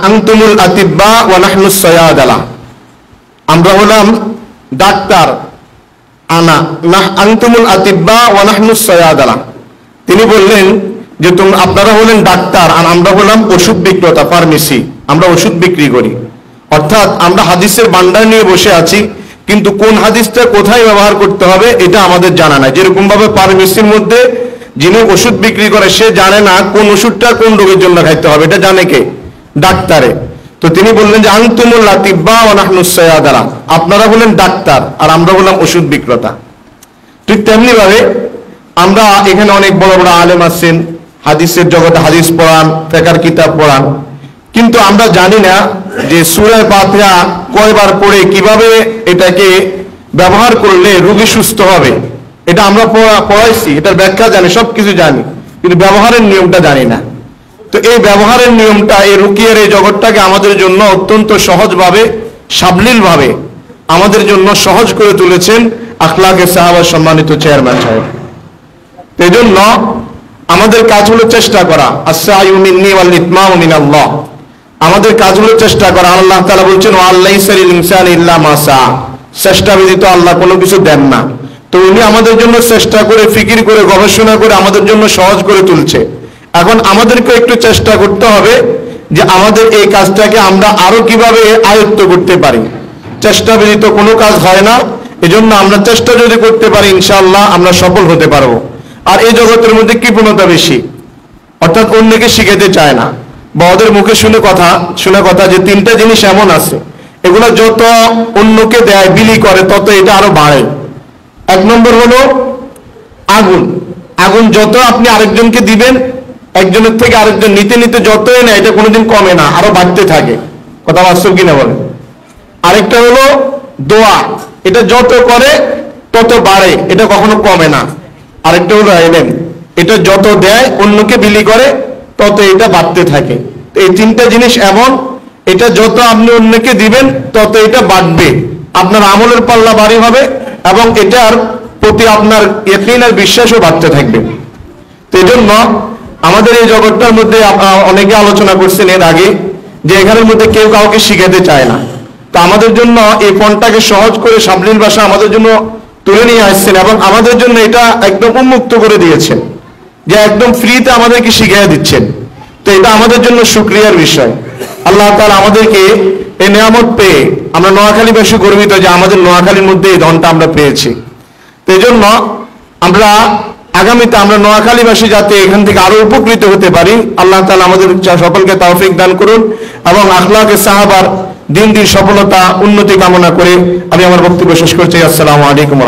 আনতুমুল আতিব্বা ওয়া নাহনুস সায়াদালা, আমরা হলাম ডাক্তার। আনতুমুল আতিব্বা ওয়া নাহনুস সায়াদালা, তিনি বললেন যে আপনারা হলেন ডাক্তার আর আমরা হলাম ওষুধ বিক্রেতা, ফার্মেসি, আমরা ওষুধ বিক্রি করি। অর্থাৎ আমরা হাদিসের ভান্ডার নিয়ে বসে আছি, কিন্তু কোন হাদিসটা কোথায় ব্যবহার করতে হবে এটা আমাদের জানা নাই। যেরকম ভাবে ফার্মেসির মধ্যে যিনি ওষুধ বিক্রি করে সে জানে না কোন ওষুধটা কোন রোগের জন্য খাইতে হবে, এটা জানে কে? ডাক্তারে। তো তিনি বললেন যে আনতুমুল আতিব্বা ওয়া নাহনুস সায়াদালা, আপনারা হলেন ডাক্তার আর আমরা হলাম ওষুধ বিক্রেতা। ঠিক তেমনি ভাবে আমরা এখানে অনেক বড় বড় আলেম আছেন, হাদিসের জগতে হাদিস পড়ান, ফিকহের কিতাব পড়ান, কিন্তু আমরা জানি না যে সূরা ফাতিহা কয়বার পড়ে কিভাবে এটাকে ব্যবহার করলে রোগী সুস্থ হবে। এটা আমরা পড়াইছি, এটার ব্যাখ্যা জানি, সবকিছু জানি, কিন্তু ব্যবহারের নিয়মটা জানি না। তো এই ব্যবহারের নিয়মটা, এই রুকিয়ার এই জগৎটাকে আমাদের জন্য অত্যন্ত সহজভাবে, সাবলীলভাবে আমাদের জন্য সহজ করে তুলেছেন আখলাকে সাহাবা সম্মানিত চেয়ারম্যান সাহেব। এই জন্য আমাদের কাজ হলো চেষ্টা করা, আস-সা'য়ু মিন্নি ওয়াল ইতমামু মিনাল্লাহ, আমাদের কাজ হলো চেষ্টা করা। আল্লাহ তাআলা বলছেন ওয়া লাইসা লিল ইনসানি ইল্লা মা সা, চেষ্টা ব্যতীত আল্লাহ কোনো কিছু দেন না। তো উনি আমাদের জন্য চেষ্টা করে, ফিকির করে, গবেষণা করে আমাদের জন্য সহজ করে তুলছে। এখন আমাদেরকে একটু চেষ্টা করতে হবে যে আমাদের এই কাজটাকে আমরা আরো কিভাবে আয়ত্ত করতে পারি। চেষ্টা ব্যতীত কোনো কাজ হয় না, এজন্য আমরা চেষ্টা যদি করতে পারি ইনশাআল্লাহ আমরা সফল হতে পারবো। আর এই জগতের মধ্যে কৃপণতা বেশি, অর্থাৎ অন্যকে শিখাতে চায় না, বা ওদের মুখে শুনে কথা যে তিনটা জিনিস এমন আছে এগুলো যত অন্যকে দেয়, বিলি করে, তত এটা আরো বাড়ে। এক নম্বর হলো আগুন। আগুন যত আপনি আরেকজনকে দিবেন, একজনের থেকে আরেকজন নিতে নিতে যতই না, এটা কোনোদিন কমে না, আরো বাড়তে থাকে। কথা বাস্তব কিনা বলেন? আরেকটা হলো দোয়া, এটা যত করে তত বাড়ে, এটা কখনো কমে না। আরেকটা হলো ইলম, এটা যত দেয়, অন্যকে বিলি করে, তত এটা বাড়তে থাকে। এই তিনটা জিনিস এমন, এটা যত আপনি অন্যকে দিবেন তত এটা বাড়বে, আপনার আমলের পাল্লা ভারী হবে এবং এটার প্রতি আপনার ইয়াকিন আর বিশ্বাসও বাড়তে থাকবে। তো এই জন্য আমাদের এই জগৎটার মধ্যে অনেকে আলোচনা করছেন এর আগে যে এখানের মধ্যে কেউ কাউকে শিখাতে চায় না। তো আমাদের জন্য এই ফোনটাকে সহজ করে সাবলীল ভাষা আমাদের জন্য তুলে নিয়ে আসছেন এবং আমাদের জন্য এটা একদম উন্মুক্ত করে দিয়েছেন, যে একদম ফ্রিতে আমাদেরকে শিখিয়ে দিচ্ছেন। তো এটা আমাদের জন্য শুকরিয়ার বিষয়। আল্লাহ তাআলা আমাদেরকে এই নিয়ামত পেয়ে আমরা নোয়াখালীবাসী গর্বিত যে আমাদের নোয়াখালীর মধ্যে এই ধনটা আমরা পেয়েছি। তো এই জন্য আমরা আগামীতে আমরা নোয়াখালীবাসী যাতে এখান থেকে আরো উপকৃত হতে পারি, আল্লাহ তাআলা আমাদের সকলকে তৌফিক দান করুন এবং আখলাকে সাহাবার দিন দিন সফলতা উন্নতি কামনা করে আমি আমার বক্তব্য শেষ করছি। আসসালামু আলাইকুম।